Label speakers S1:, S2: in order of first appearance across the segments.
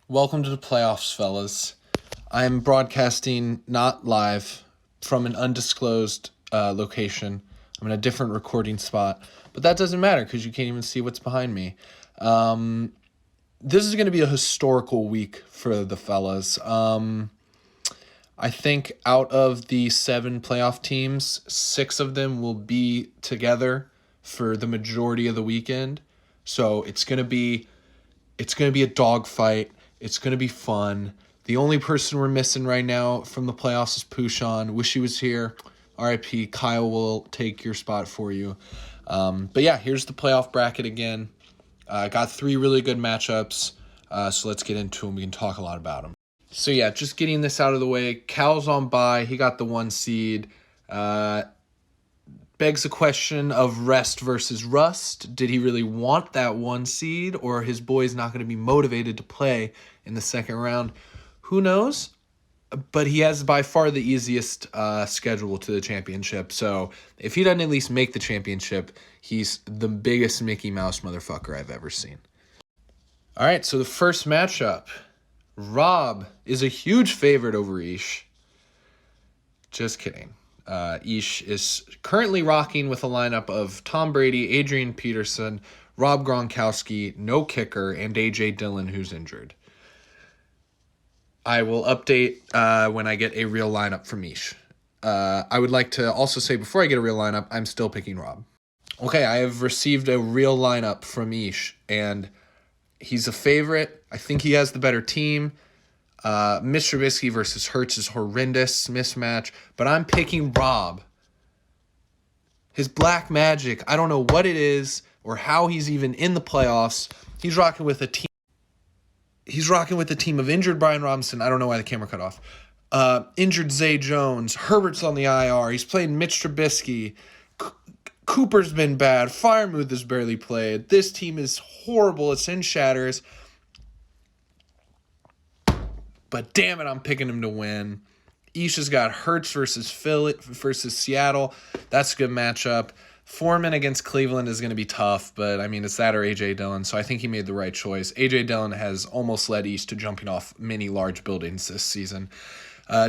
S1: Welcome to the playoffs, fellas. I'm broadcasting not live from an undisclosed location. I'm in a different recording spot, but that doesn't matter because you can't even see what's behind me. This is going to be a historical week for the fellas. I think out of the 7 playoff teams, 6 of them will be together for the majority of the weekend. So it's going to be a dogfight. It's going to be fun. The only person we're missing right now from the playoffs is Pushan. Wish he was here. RIP. Kyle will take your spot for you. But yeah, here's the playoff bracket again. Got 3 really good matchups. So let's get into them. We can talk a lot about them. So yeah, just getting this out of the way. Cal's on bye. He got the 1 seed. Begs the question of rest versus rust. Did he really want that 1 seed, or his boy's not going to be motivated to play in the second round? Who knows? But he has by far the easiest schedule to the championship. So if he doesn't at least make the championship, he's the biggest Mickey Mouse motherfucker I've ever seen. All right, so the first matchup. Rob is a huge favorite over Ish. Just kidding. Ish is currently rocking with a lineup of Tom Brady, Adrian Peterson, Rob Gronkowski, no kicker, and A.J. Dillon, who's injured. I will update when I get a real lineup from Ish. I would like to also say before I get a real lineup, I'm still picking Rob. Okay, I have received a real lineup from Ish, and he's a favorite. I think he has the better team. Mitch Trubisky versus Hurts is horrendous mismatch, but I'm picking Rob. His black magic, I don't know what it is or how he's even in the playoffs. He's rocking with a team. He's rocking with a team of injured Brian Robinson. I don't know why the camera cut off. Injured Zay Jones. Herbert's on the IR. He's played Mitch Trubisky. Cooper's been bad. Freiermuth has barely played. This team is horrible. It's in shatters. But damn it, I'm picking him to win. Isha's got Hurts versus Seattle. That's a good matchup. Foreman against Cleveland is going to be tough, but I mean, it's that or A.J. Dillon, so I think he made the right choice. A.J. Dillon has almost led East to jumping off many large buildings this season.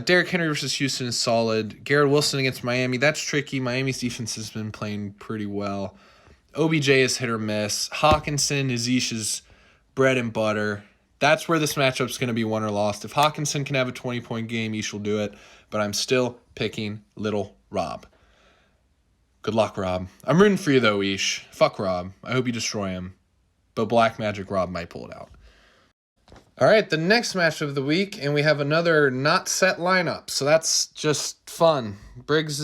S1: Derrick Henry versus Houston is solid. Garrett Wilson against Miami, that's tricky. Miami's defense has been playing pretty well. OBJ is hit or miss. Hawkinson is Isha's bread and butter. That's where this matchup's going to be won or lost. If Hawkinson can have a 20-point game, Ish will do it. But I'm still picking little Rob. Good luck, Rob. I'm rooting for you, though, Ish. Fuck Rob. I hope you destroy him. But Black Magic Rob might pull it out. All right, the next match of the week, and we have another not set lineup. So that's just fun. Briggs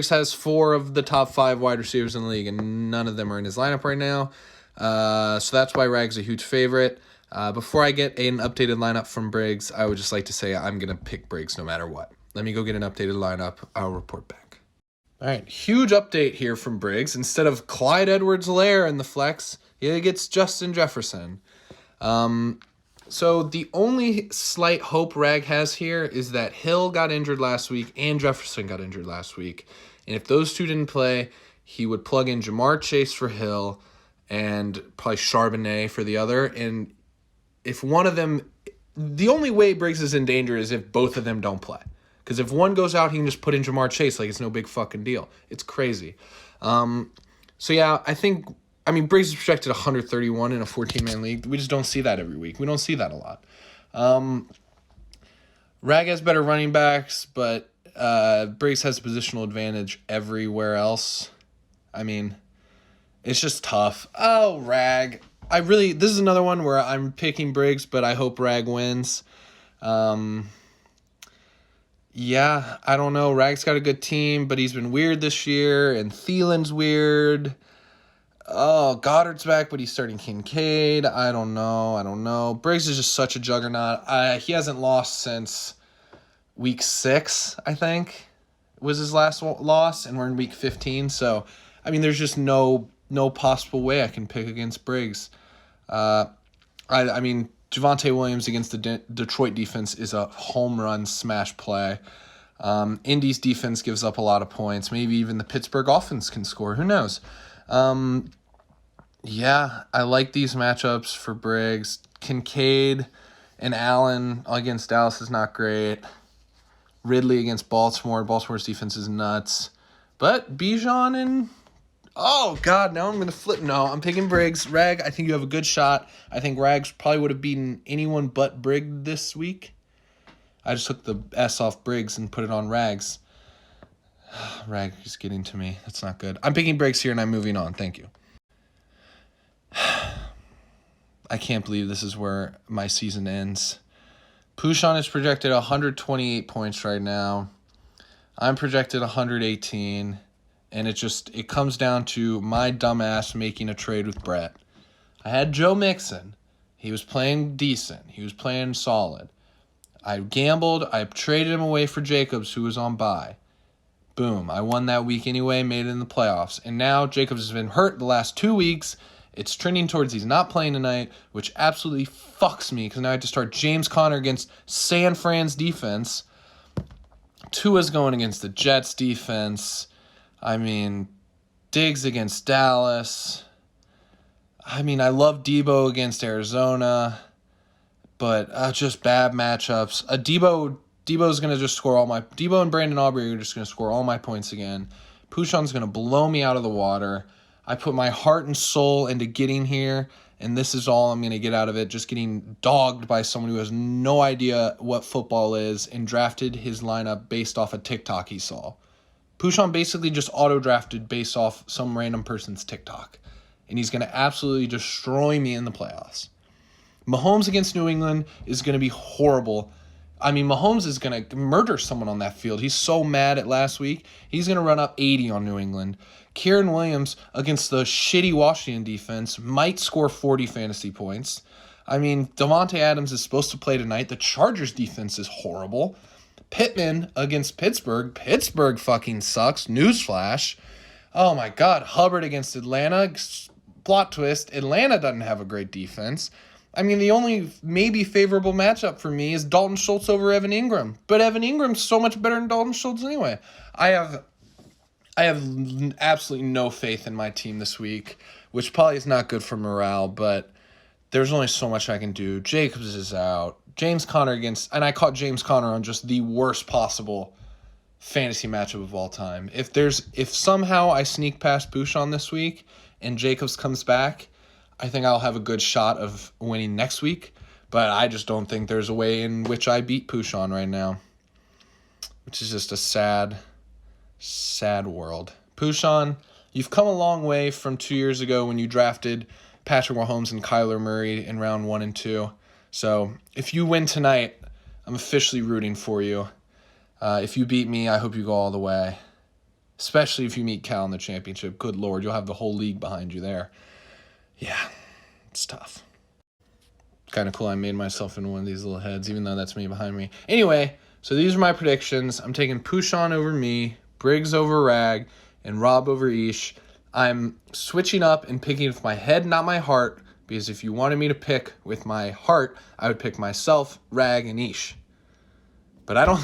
S1: has 4 of the top 5 wide receivers in the league, and none of them are in his lineup right now. So that's why Rag's a huge favorite. Before I get an updated lineup from Briggs, I would just like to say I'm going to pick Briggs no matter what. Let me go get an updated lineup. I'll report back. All right, huge update here from Briggs. Instead of Clyde Edwards-Helaire in the flex, he gets Justin Jefferson. So the only slight hope Rag has here is that Hill got injured last week and Jefferson got injured last week. And if those two didn't play, he would plug in Jamar Chase for Hill and probably Charbonnet for the other. And if one of them, the only way Briggs is in danger is if both of them don't play. Because if one goes out, he can just put in Jamar Chase like it's no big fucking deal. It's crazy. So yeah, Briggs is projected 131 in a 14-man league. We just don't see that every week. We don't see that a lot. Rag has better running backs, but Briggs has a positional advantage everywhere else. I mean, it's just tough. Oh, Rag. This is another one where I'm picking Briggs, but I hope Rag wins. Yeah, I don't know. Rag's got a good team, but he's been weird this year, and Thielen's weird. Oh, Goddard's back, but he's starting Kincaid. I don't know. Briggs is just such a juggernaut. He hasn't lost since week 6, I think, was his last loss, and we're in week 15. So, there's just no possible way I can pick against Briggs. Javonte Williams against the Detroit defense is a home run smash play. Indy's defense gives up a lot of points. Maybe even the Pittsburgh offense can score. Who knows? Yeah, I like these matchups for Briggs. Kincaid And Allen against Dallas is not great. Ridley against Baltimore. Baltimore's defense is nuts. But Bijan and... Oh, God, now I'm going to flip. No, I'm picking Briggs. Rag, I think you have a good shot. I think Rags probably would have beaten anyone but Briggs this week. I just took the S off Briggs and put it on Rags. Rag is getting to me. That's not good. I'm picking Briggs here, and I'm moving on. Thank you. I can't believe this is where my season ends. Pushan is projected 128 points right now. I'm projected 118. And it comes down to my dumbass making a trade with Brett. I had Joe Mixon. He was playing decent. He was playing solid. I gambled. I traded him away for Jacobs, who was on bye. Boom. I won that week anyway, made it in the playoffs. And now Jacobs has been hurt the last 2 weeks. It's trending towards he's not playing tonight, which absolutely fucks me because now I have to start James Conner against San Fran's defense. Tua's going against the Jets defense. I mean, Diggs against Dallas. I mean, I love Debo against Arizona, but just bad matchups. Debo's going to just score all my... Debo and Brandon Aubrey are just going to score all my points again. Pushan's going to blow me out of the water. I put my heart and soul into getting here, and this is all I'm going to get out of it, just getting dogged by someone who has no idea what football is and drafted his lineup based off a TikTok he saw. Pushan basically just auto-drafted based off some random person's TikTok. And he's going to absolutely destroy me in the playoffs. Mahomes against New England is going to be horrible. I mean, Mahomes is going to murder someone on that field. He's so mad at last week. He's going to run up 80 on New England. Kieran Williams against the shitty Washington defense might score 40 fantasy points. I mean, Devontae Adams is supposed to play tonight. The Chargers defense is horrible. Pittman against Pittsburgh. Pittsburgh fucking sucks. Newsflash. Oh my God. Hubbard against Atlanta. Plot twist. Atlanta doesn't have a great defense. I mean, the only maybe favorable matchup for me is Dalton Schultz over Evan Ingram. But Evan Ingram's so much better than Dalton Schultz anyway. I have absolutely no faith in my team this week, which probably is not good for morale, but there's only so much I can do. Jacobs is out. James Conner and I caught James Conner on just the worst possible fantasy matchup of all time. If somehow I sneak past Pushan this week and Jacobs comes back, I think I'll have a good shot of winning next week, but I just don't think there's a way in which I beat Pushan right now, which is just a sad, sad world. Pushan, you've come a long way from 2 years ago when you drafted Patrick Mahomes and Kyler Murray in round 1 and 2. So if you win tonight, I'm officially rooting for you. If you beat me, I hope you go all the way. Especially if you meet Cal in the championship. Good Lord, you'll have the whole league behind you there. Yeah, it's tough. Kind of cool I made myself into one of these little heads, even though that's me behind me. Anyway, so these are my predictions. I'm taking Pushan over me, Briggs over Rag, and Rob over Ish. I'm switching up and picking with my head, not my heart, because if you wanted me to pick with my heart, I would pick myself, Rag, and Ish. But I don't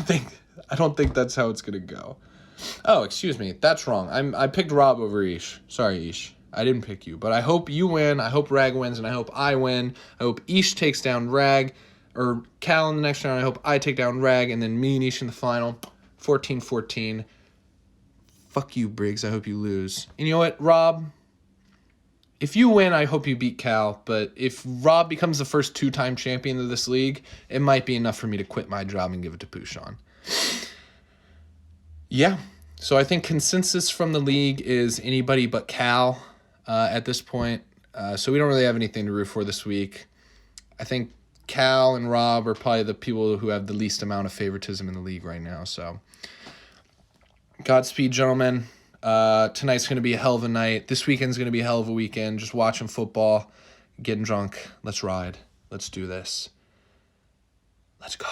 S1: think that's how it's gonna go. Oh, excuse me, that's wrong. I picked Rob over Ish. Sorry, Ish. I didn't pick you, but I hope you win. I hope Rag wins, and I hope I win. I hope Ish takes down Rag, or Cal in the next round. I hope I take down Rag, and then me and Ish in the final. 14-14. Fuck you, Briggs. I hope you lose. And you know what, Rob? If you win, I hope you beat Cal, but if Rob becomes the first 2-time champion of this league, it might be enough for me to quit my job and give it to Pushan. Yeah, so I think consensus from the league is anybody but Cal at this point, so we don't really have anything to root for this week. I think Cal and Rob are probably the people who have the least amount of favoritism in the league right now, so Godspeed, gentlemen. Tonight's going to be a hell of a night. This weekend's going to be a hell of a weekend. Just watching football, getting drunk. Let's ride. Let's do this. Let's go.